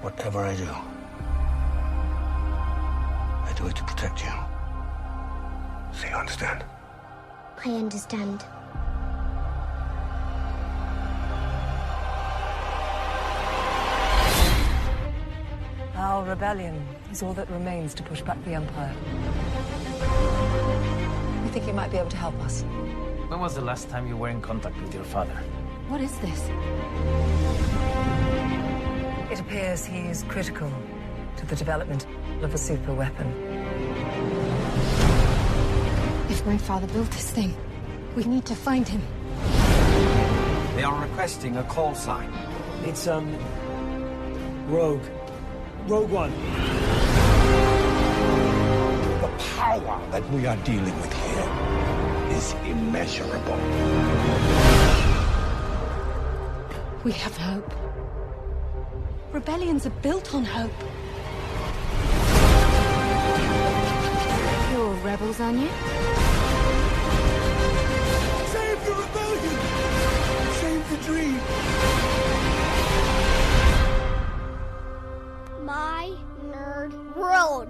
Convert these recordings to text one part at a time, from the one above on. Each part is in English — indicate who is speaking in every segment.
Speaker 1: Whatever I do it to protect you. So you understand?
Speaker 2: I understand.
Speaker 3: Our rebellion is all that remains to push back the Empire. We think you might be able to help us.
Speaker 4: When was the last time you were in contact with your father?
Speaker 3: What is this? It appears he is critical to the development of a super weapon.
Speaker 2: If my father built this thing, we need to find him.
Speaker 5: They are requesting a call sign.
Speaker 6: It's, Rogue. Rogue One.
Speaker 1: The power that we are dealing with here is immeasurable.
Speaker 2: We have hope. Rebellions are built on hope. You're rebels, aren't you?
Speaker 6: Save the rebellion! Save the dream!
Speaker 2: My Nerd World.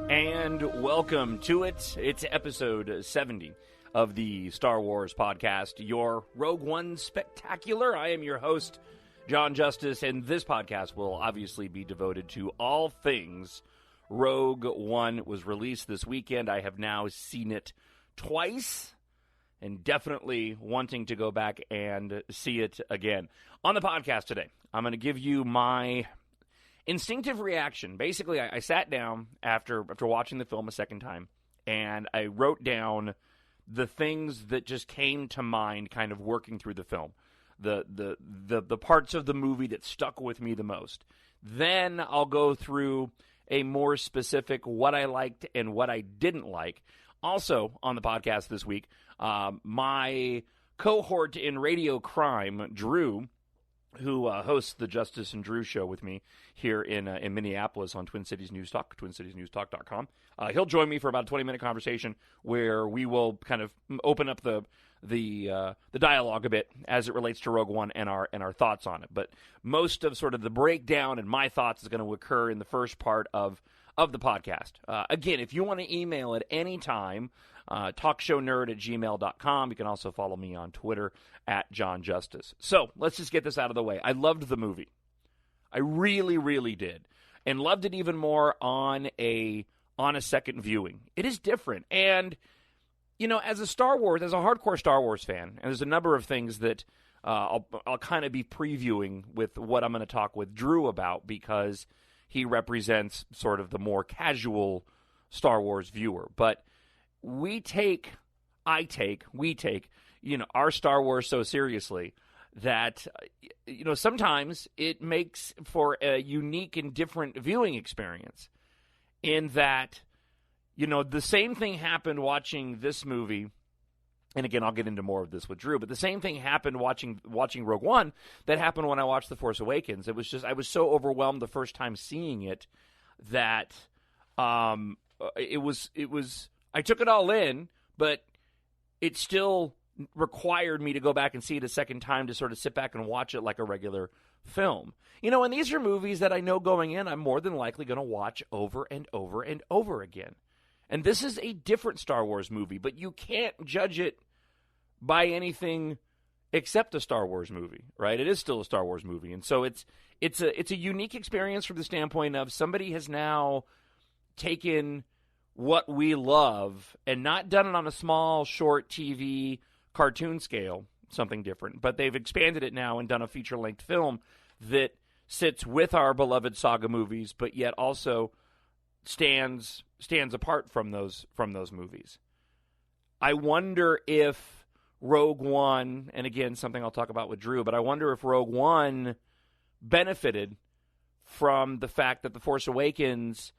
Speaker 7: And welcome to it. It's episode 70 of the Star Wars podcast, your Rogue One Spectacular. I am your host, John Justice, and this podcast will obviously be devoted to all things Rogue One. It was released this weekend. I have now seen it twice and definitely wanting to go back and see it again. On the podcast today, I'm going to give you my instinctive reaction. Basically, I sat down after watching the film a second time, and I wrote down the things that just came to mind kind of working through the film. The parts of the movie that stuck with me the most. Then I'll go through a more specific what I liked and what I didn't like. Also on the podcast this week, my cohort in radio crime, Drew, who hosts the Justice and Drew show with me here in Minneapolis on Twin Cities News Talk, twincitiesnewstalk.com. He'll join me for about a 20-minute conversation where we will kind of open up the dialogue a bit as it relates to Rogue One and our thoughts on it. But most of sort of the breakdown and my thoughts is going to occur in the first part of the podcast. Again, if you want to email at any time, talkshownerd@gmail.com. You can also follow me on Twitter at John Justice. So let's just get this out of the way. I loved the movie. I really, really did. And loved it even more on a second viewing. It is different. And, you know, as a hardcore Star Wars fan, and there's a number of things that I'll kind of be previewing with what I'm going to talk with Drew about, because he represents sort of the more casual Star Wars viewer. But we take, you know, our Star Wars so seriously that, you know, sometimes it makes for a unique and different viewing experience, in that, you know, the same thing happened watching this movie, and again, I'll get into more of this with Drew, but the same thing happened watching Rogue One that happened when I watched The Force Awakens. It was just, I was so overwhelmed the first time seeing it that it was I took it all in, but it still required me to go back and see it a second time to sort of sit back and watch it like a regular film. You know, and these are movies that I know going in I'm more than likely going to watch over and over and over again. And this is a different Star Wars movie, but you can't judge it by anything except a Star Wars movie, right? It is still a Star Wars movie. And so it's a unique experience from the standpoint of somebody has now taken what we love and not done it on a small, short TV cartoon scale, something different, but they've expanded it now and done a feature-length film that sits with our beloved saga movies, but yet also stands apart from those movies. I wonder if Rogue One, and again, something I'll talk about with Drew, but I wonder if Rogue One benefited from the fact that The Force Awakens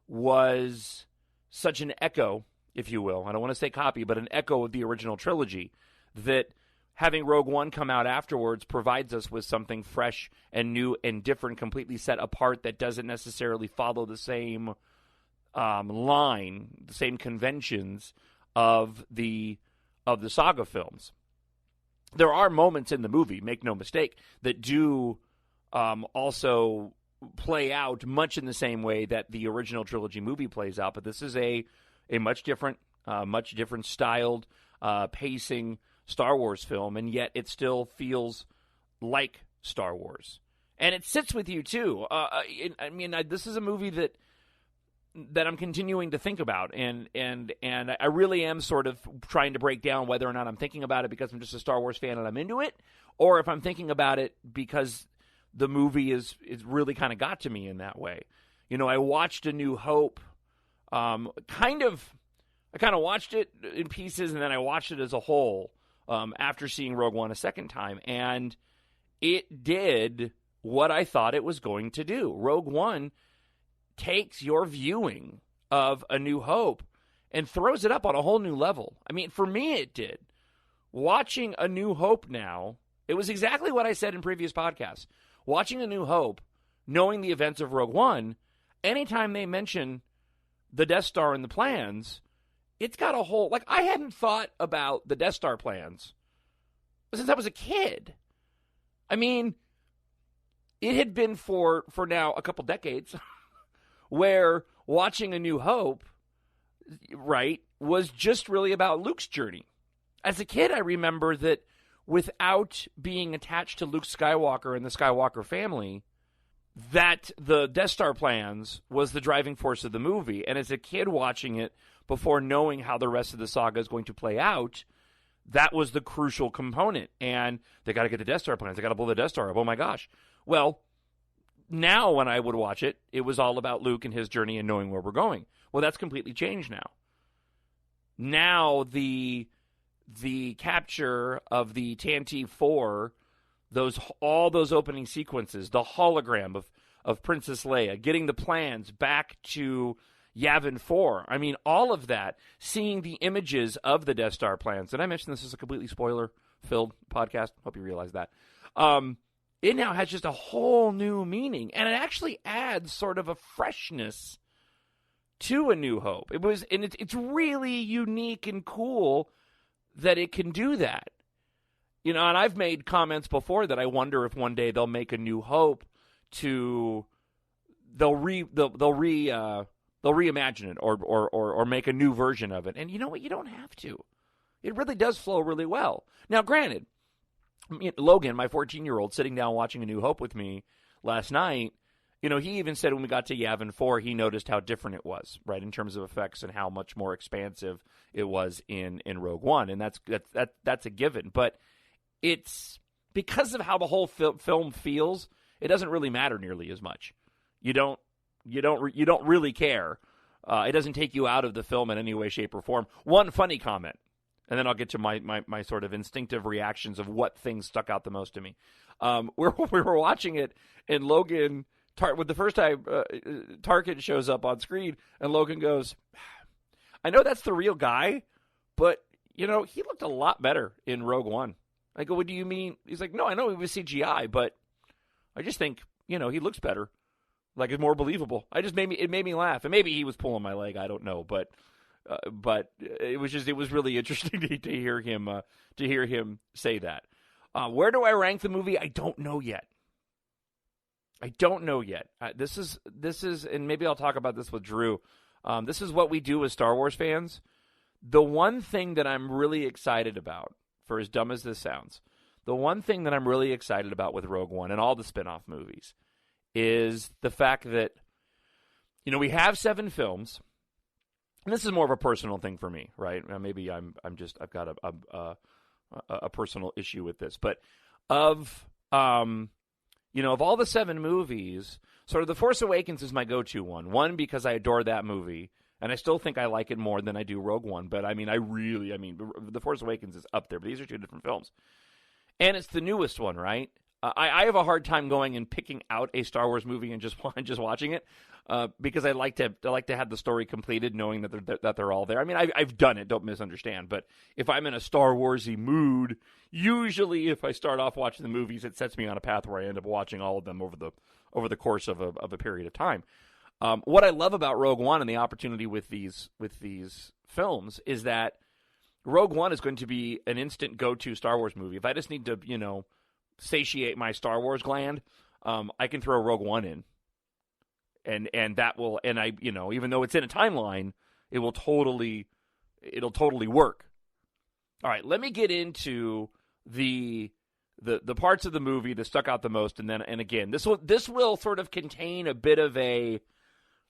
Speaker 7: was such an echo, if you will. I don't want to say copy, but an echo of the original trilogy, that having Rogue One come out afterwards provides us with something fresh and new and different, completely set apart, that doesn't necessarily follow the same line, the same conventions of the saga films. There are moments in the movie, make no mistake, that do also play out much in the same way that the original trilogy movie plays out. But this is a much different styled, pacing Star Wars film, and yet it still feels like Star Wars. And it sits with you, too. This is a movie that I'm continuing to think about, and I really am sort of trying to break down whether or not I'm thinking about it because I'm just a Star Wars fan and I'm into it, or if I'm thinking about it because the movie is really kind of got to me in that way. I watched A New Hope, I kind of watched it in pieces, and then I watched it as a whole after seeing Rogue One a second time, and it did what I thought it was going to do. Rogue One takes your viewing of A New Hope and throws it up on a whole new level. I mean, for me, it did. Watching A New Hope now, it was exactly what I said in previous podcasts. Watching A New Hope, knowing the events of Rogue One, anytime they mention the Death Star and the plans, it's got a whole... Like, I hadn't thought about the Death Star plans since I was a kid. I mean, it had been for now a couple decades where watching A New Hope, right, was just really about Luke's journey. As a kid, I remember that without being attached to Luke Skywalker and the Skywalker family, that the Death Star plans was the driving force of the movie. And as a kid watching it, before knowing how the rest of the saga is going to play out, that was the crucial component. And they got to get the Death Star plans. They got to blow the Death Star up. Oh, my gosh. Well, now when I would watch it, it was all about Luke and his journey and knowing where we're going. Well, that's completely changed now. Now the capture of the Tantive 4, all those opening sequences, the hologram of Princess Leia, getting the plans back to Yavin 4. I mean, all of that, seeing the images of the Death Star plans. Did I mention this is a completely spoiler-filled podcast? Hope you realize that. It now has just a whole new meaning, and it actually adds sort of a freshness to A New Hope. It's really unique and cool that it can do that. And I've made comments before that I wonder if one day they'll make A New Hope they'll reimagine it or make a new version of it. And you know what? You don't have to. It really does flow really well. Now, granted, Logan, my 14-year-old, sitting down watching A New Hope with me last night, he even said when we got to Yavin 4, he noticed how different it was, right, in terms of effects and how much more expansive it was in Rogue One, and that's a given. But it's because of how the whole film feels, it doesn't really matter nearly as much. You don't really care. It doesn't take you out of the film in any way, shape, or form. One funny comment, and then I'll get to my sort of instinctive reactions of what things stuck out the most to me. We were watching it, and Logan, with the first time Tarkin shows up on screen, and Logan goes, I know that's the real guy, but, he looked a lot better in Rogue One. I go, what do you mean? He's like, no, I know it was CGI, but I just think, he looks better. Like, it's more believable. It made me laugh. And maybe he was pulling my leg. I don't know. But it was really interesting to hear him say that. Where do I rank the movie? I don't know yet. This is, and maybe I'll talk about this with Drew. This is what we do as Star Wars fans. The one thing that I'm really excited about, for as dumb as this sounds, the one thing that I'm really excited about with Rogue One and all the spin-off movies is the fact that, we have 7 films, and this is more of a personal thing for me, right? Maybe I've got a personal issue with this, but of all the 7 movies, sort of The Force Awakens is my go-to one. One, because I adore that movie, and I still think I like it more than I do Rogue One, but The Force Awakens is up there, but these are 2 different films. And it's the newest one, right? I have a hard time going and picking out a Star Wars movie and just watching it because I like to have the story completed, knowing that they're all there. I mean, I've done it. Don't misunderstand. But if I'm in a Star Warsy mood, usually if I start off watching the movies, it sets me on a path where I end up watching all of them over the course of a period of time. What I love about Rogue One and the opportunity with these films is that Rogue One is going to be an instant go-to Star Wars movie. If I just need to, satiate my Star Wars gland, I can throw Rogue One in, and that will, and I, even though it's in a timeline, it'll totally work. All right, let me get into the parts of the movie that stuck out the most, and again, this will sort of contain a bit of a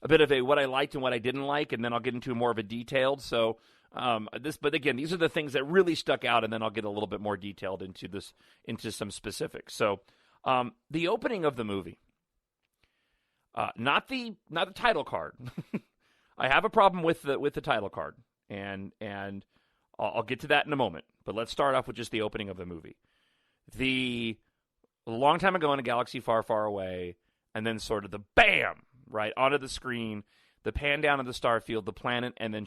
Speaker 7: what I liked and what I didn't like, and then I'll get into more of a detailed. So but again, these are the things that really stuck out, and then I'll get a little bit more detailed into some specifics. So the opening of the movie, not the title card. I have a problem with the title card, and I'll get to that in a moment. But let's start off with just the opening of the movie. A long time ago in a galaxy far, far away, and then sort of the bam right onto the screen, the pan down of the starfield, the planet, and then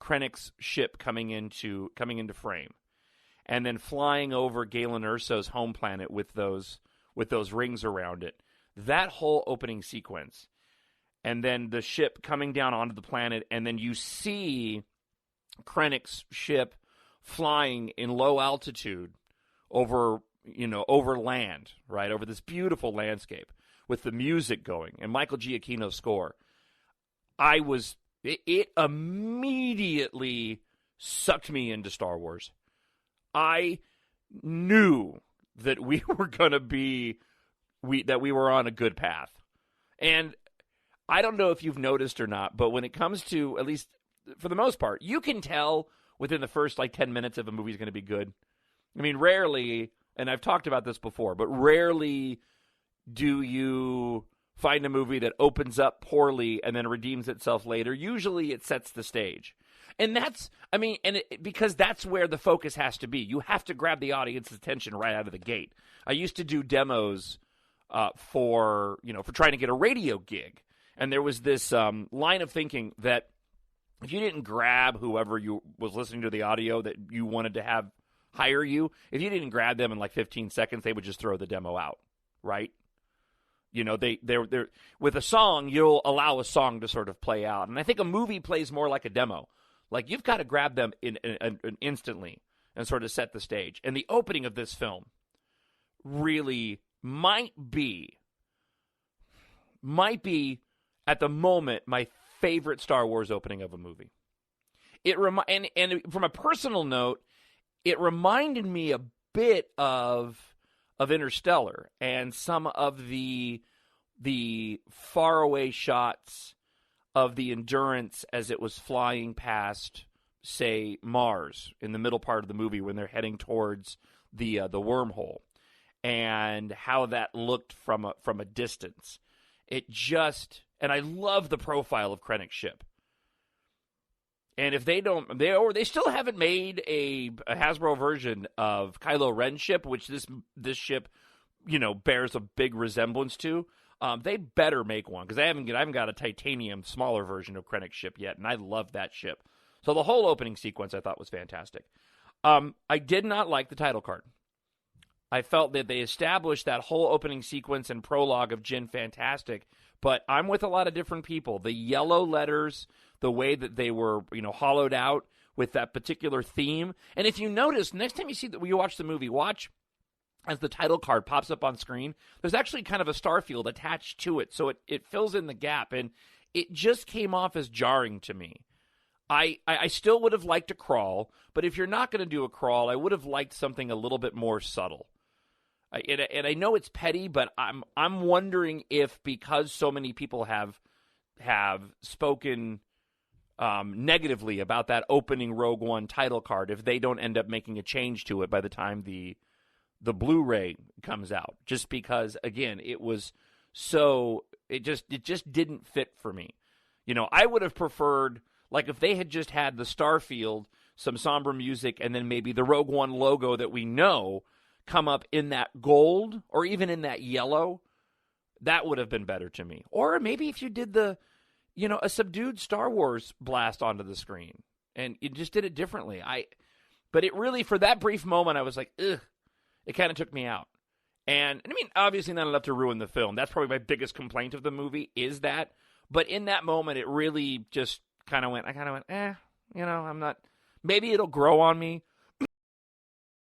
Speaker 7: Krennic's ship coming into frame, and then flying over Galen Erso's home planet with those rings around it. That whole opening sequence, and then the ship coming down onto the planet, and then you see Krennic's ship flying in low altitude over land, right, over this beautiful landscape with the music going and Michael Giacchino's score. It immediately sucked me into Star Wars. I knew that we were going to be that we were on a good path. And I don't know if you've noticed or not, but when it comes to, at least for the most part, you can tell within the first 10 minutes if a movie's going to be good. I mean, rarely, and I've talked about this before, but rarely do you find a movie that opens up poorly and then redeems itself later. Usually it sets the stage. And because that's where the focus has to be. You have to grab the audience's attention right out of the gate. I used to do demos for trying to get a radio gig. And there was this line of thinking that if you didn't grab whoever you was listening to the audio that you wanted to have hire you, if you didn't grab them in 15 seconds, they would just throw the demo out, right? They're with a song, you'll allow a song to sort of play out. And I think a movie plays more like a demo. You've got to grab them in instantly and sort of set the stage. And the opening of this film really might be at the moment my favorite Star Wars opening of a movie. And from a personal note, it reminded me a bit of Interstellar and some of the faraway shots of the Endurance as it was flying past, say, Mars in the middle part of the movie when they're heading towards the wormhole, and how that looked from a distance. And I love the profile of Krennic's ship. And if they still haven't made a Hasbro version of Kylo Ren's ship, which this ship, bears a big resemblance to. They better make one, because I haven't got a titanium smaller version of Krennic's ship yet, and I love that ship. So the whole opening sequence I thought was fantastic. I did not like the title card. I felt that they established that whole opening sequence and prologue of Jin fantastic, but I'm with a lot of different people. The yellow letters, the way that they were, hollowed out with that particular theme. And if you notice, next time you watch the movie, watch as the title card pops up on screen, there's actually kind of a starfield attached to it, so it fills in the gap, and it just came off as jarring to me. I still would have liked a crawl, but if you're not going to do a crawl, I would have liked something a little bit more subtle. And I know it's petty, but I'm wondering if, because so many people have spoken negatively about that opening Rogue One title card, if they don't end up making a change to it by the time the Blu-ray comes out, just because, again, it just didn't fit for me. I would have preferred, if they had just had the starfield, some somber music, and then maybe the Rogue One logo that we know come up in that gold or even in that yellow, that would have been better to me. Or maybe if you did a subdued Star Wars blast onto the screen and you just did it differently. But it really, for that brief moment, I was like, ugh. It kind of took me out. And obviously not enough to ruin the film. That's probably my biggest complaint of the movie, is that. But in that moment, it really just kind of went, I'm not, maybe it'll grow on me,